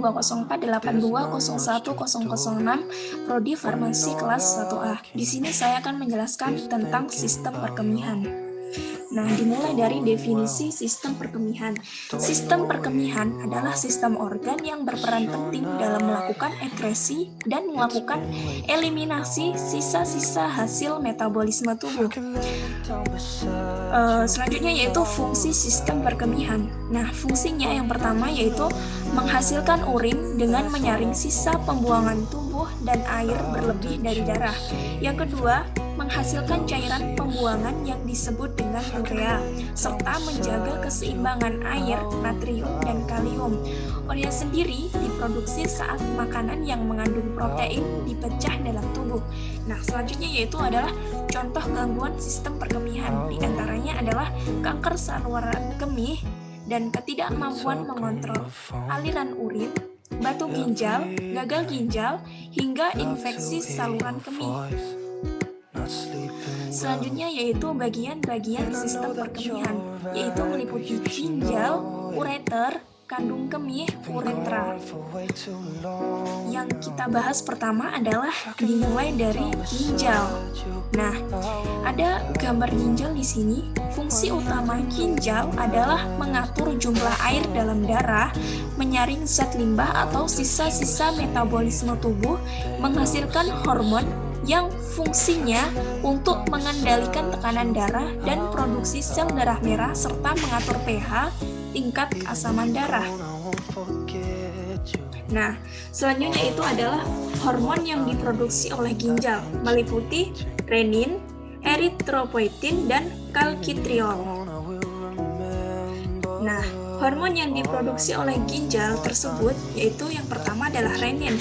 20482010006 Prodi Farmasi kelas 1A. Di sini saya akan menjelaskan tentang sistem perkemihan. Nah, dimulai dari definisi sistem perkemihan. Sistem perkemihan adalah sistem organ yang berperan penting dalam melakukan ekskresi dan melakukan eliminasi sisa-sisa hasil metabolisme tubuh. Selanjutnya yaitu fungsi sistem perkemihan. Nah, fungsinya yang pertama yaitu menghasilkan urin dengan menyaring sisa pembuangan tubuh dan air berlebih dari darah. Yang kedua, menghasilkan cairan pembuangan yang disebut dengan urea, serta menjaga keseimbangan air, natrium, dan kalium. Urea sendiri diproduksi saat makanan yang mengandung protein dipecah dalam tubuh. Nah, selanjutnya yaitu adalah contoh gangguan sistem perkemihan. Di antaranya adalah kanker saluran kemih dan ketidakmampuan mengontrol aliran urin, batu ginjal, gagal ginjal, hingga infeksi saluran kemih. Selanjutnya yaitu bagian-bagian sistem perkemihan, yaitu meliputi ginjal, ureter, kandung kemih, uretra. Yang kita bahas pertama adalah dimulai dari ginjal. Nah, ada gambar ginjal di sini. Fungsi utama ginjal adalah mengatur jumlah air dalam darah, menyaring zat limbah atau sisa-sisa metabolisme tubuh, menghasilkan hormon yang fungsinya untuk mengendalikan tekanan darah dan produksi sel darah merah serta mengatur pH tingkat keasaman darah. Nah, selanjutnya itu adalah hormon yang diproduksi oleh ginjal, meliputi renin, eritropoietin, dan kalsitriol. Nah, hormon yang diproduksi oleh ginjal tersebut yaitu yang pertama adalah renin.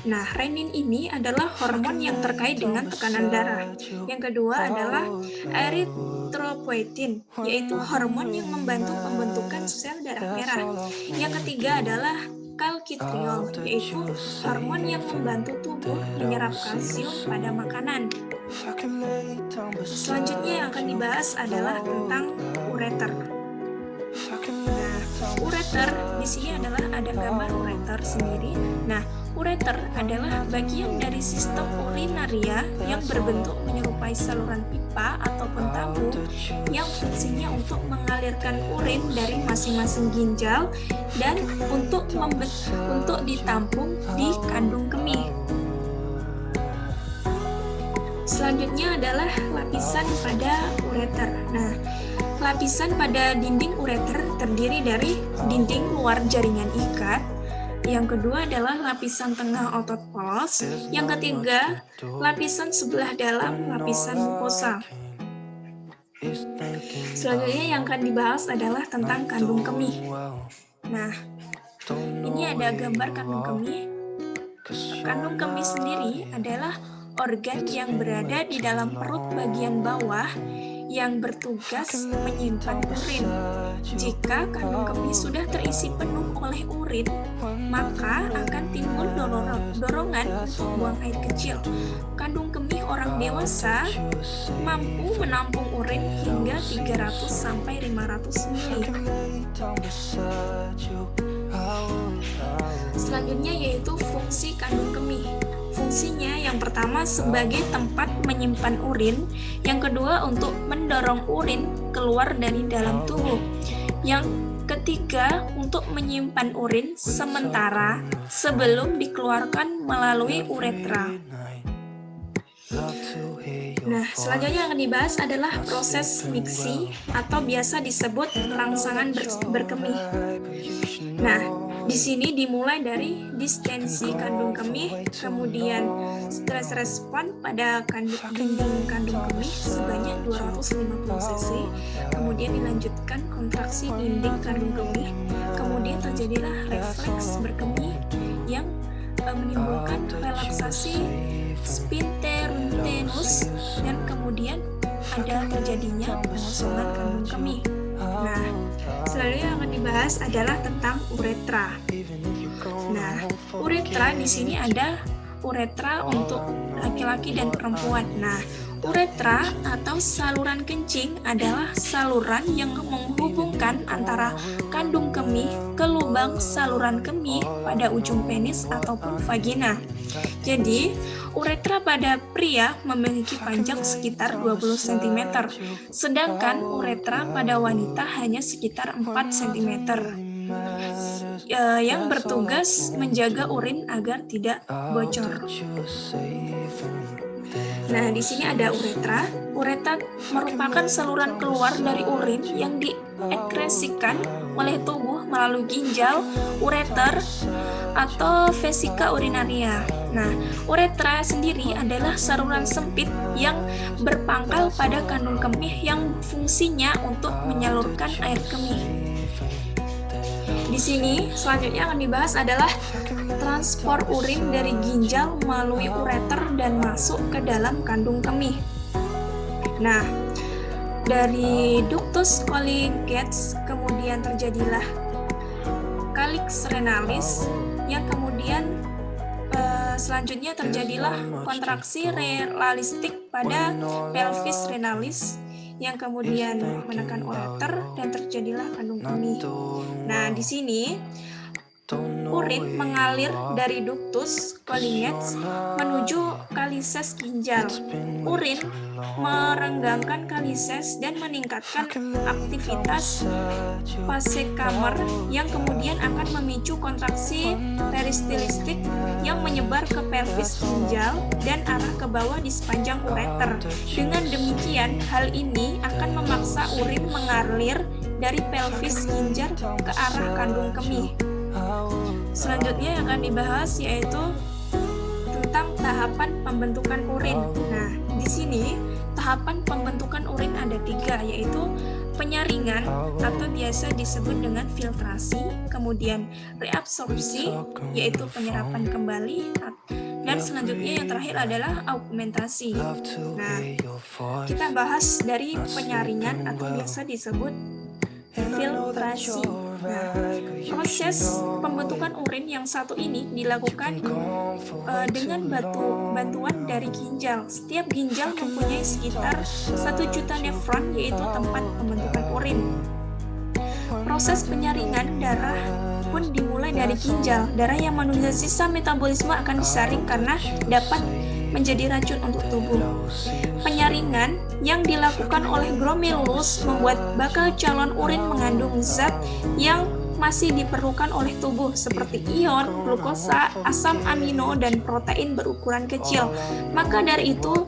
Nah, renin ini adalah hormon yang terkait dengan tekanan darah. Yang kedua adalah eritropoietin, yaitu hormon yang membantu pembentukan sel darah merah. Yang ketiga adalah kalsitriol, yaitu hormon yang membantu tubuh menyerap kalsium pada makanan. Selanjutnya yang akan dibahas adalah tentang ureter. Nah, ureter di sini adalah ada gambar ureter sendiri. Nah, ureter adalah bagian dari sistem urinaria yang berbentuk menyerupai saluran pipa ataupun tabung yang fungsinya untuk mengalirkan urin dari masing-masing ginjal dan untuk ditampung di kandung kemih. Selanjutnya adalah lapisan pada ureter. Nah, lapisan pada dinding ureter terdiri dari dinding luar jaringan ikat. Yang kedua adalah lapisan tengah otot polos. Yang ketiga, lapisan sebelah dalam lapisan mukosa. Selanjutnya yang akan dibahas adalah tentang kandung kemih. Nah, ini ada gambar kandung kemih. Kandung kemih sendiri adalah organ yang berada di dalam perut bagian bawah yang bertugas menyimpan urin. Jika kandung kemih sudah terisi penuh oleh urin, maka akan timbul dorongan untuk buang air kecil. Kandung kemih orang dewasa mampu menampung urin hingga 300-500 ml. Selanjutnya yaitu fungsi kandung kemih. Fungsinya yang pertama sebagai tempat menyimpan urin, yang kedua untuk mendorong urin keluar dari dalam tubuh, yang ketiga untuk menyimpan urin sementara sebelum dikeluarkan melalui uretra. Nah, selanjutnya yang akan dibahas adalah proses miksi atau biasa disebut rangsangan berkemih. Nah, di sini dimulai dari distensi kandung kemih, kemudian stres respon pada dinding kandung kemih sebanyak 250 cc, kemudian dilanjutkan kontraksi dinding kandung kemih, kemudian terjadilah refleks berkemih yang menimbulkan relaksasi sphincterutinus dan kemudian ada terjadinya pengosongan kandung kemih. Nah, selanjutnya yang akan dibahas adalah tentang uretra. Nah, uretra di sini ada uretra untuk laki-laki dan perempuan. Nah, Uretra atau saluran kencing adalah saluran yang menghubungkan antara kandung kemih ke lubang saluran kemih pada ujung penis ataupun vagina. Jadi, uretra pada pria memiliki panjang sekitar 20 cm, sedangkan uretra pada wanita hanya sekitar 4 cm. Yang bertugas menjaga urin agar tidak bocor. Nah, di sini ada uretra. Uretra merupakan saluran keluar dari urin yang diekresikan oleh tubuh melalui ginjal, ureter, atau vesika urinaria. Nah, uretra sendiri adalah saluran sempit yang berpangkal pada kandung kemih yang fungsinya untuk menyalurkan air kemih. Di sini selanjutnya akan dibahas adalah transport urin dari ginjal melalui ureter dan masuk ke dalam kandung kemih. Nah, dari ductus colligates kemudian terjadilah calyx renalis yang kemudian selanjutnya terjadilah kontraksi realistik pada pelvis renalis yang kemudian menekan ureter dan terjadilah kandung kemih. Nah, di sini urin mengalir dari ductus colligates menuju kalises ginjal. Urin merenggangkan kalises dan meningkatkan aktivitas vasekamer yang kemudian akan memicu kontraksi peristilistik yang menyebar ke pelvis ginjal dan arah ke bawah di sepanjang ureter. Dengan demikian, hal ini akan memaksa urin mengalir dari pelvis ginjal ke arah kandung kemih. Selanjutnya yang akan dibahas yaitu tentang tahapan pembentukan urin. Nah, di sini tahapan pembentukan urin ada 3, yaitu penyaringan atau biasa disebut dengan filtrasi, kemudian reabsorpsi yaitu penyerapan kembali, dan selanjutnya yang terakhir adalah augmentasi. Nah, kita bahas dari penyaringan atau biasa disebut filtrasi. Nah, proses pembentukan urin yang satu ini dilakukan dengan bantuan dari ginjal. Setiap ginjal mempunyai sekitar 1 juta nefron, yaitu tempat pembentukan urin. Proses penyaringan darah pun dimulai dari ginjal. Darah yang menunda sisa metabolisme akan disaring karena dapat menjadi racun untuk tubuh. Penyaringan yang dilakukan oleh glomerulus membuat bakal calon urin mengandung zat yang masih diperlukan oleh tubuh seperti ion, glukosa, asam amino, dan protein berukuran kecil. Maka dari itu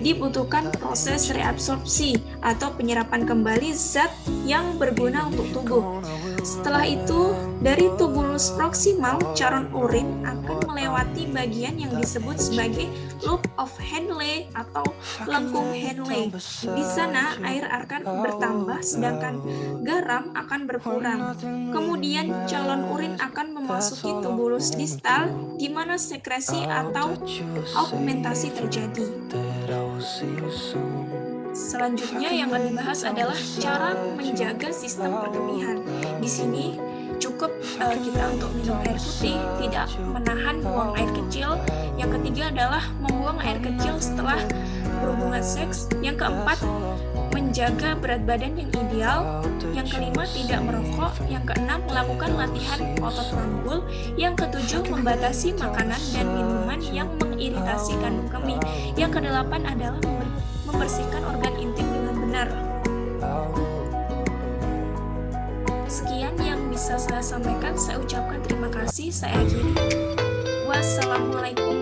dibutuhkan proses reabsorpsi atau penyerapan kembali zat yang berguna untuk tubuh. Setelah itu, dari tubulus proksimal, calon urin akan melewati bagian yang disebut sebagai loop of Henle atau lengkung Henle. Di sana air akan bertambah sedangkan garam akan berkurang. Kemudian calon urin akan memasuki tubulus distal di mana sekresi atau augmentasi terjadi. Selanjutnya yang akan dibahas adalah cara menjaga sistem perkemihan. Di sini cukup kita untuk minum air putih, tidak menahan buang air kecil. Yang ketiga adalah membuang air kecil setelah berhubungan seks. Yang keempat, menjaga berat badan yang ideal. Yang kelima, tidak merokok. Yang keenam, melakukan latihan otot panggul. Yang ketujuh, membatasi makanan dan minuman yang mengiritasi kandung kemih. Yang kedelapan adalah membersihkan organ intim dengan benar. Sekian yang bisa saya sampaikan. Saya ucapkan terima kasih. Saya akhiri. Wassalamualaikum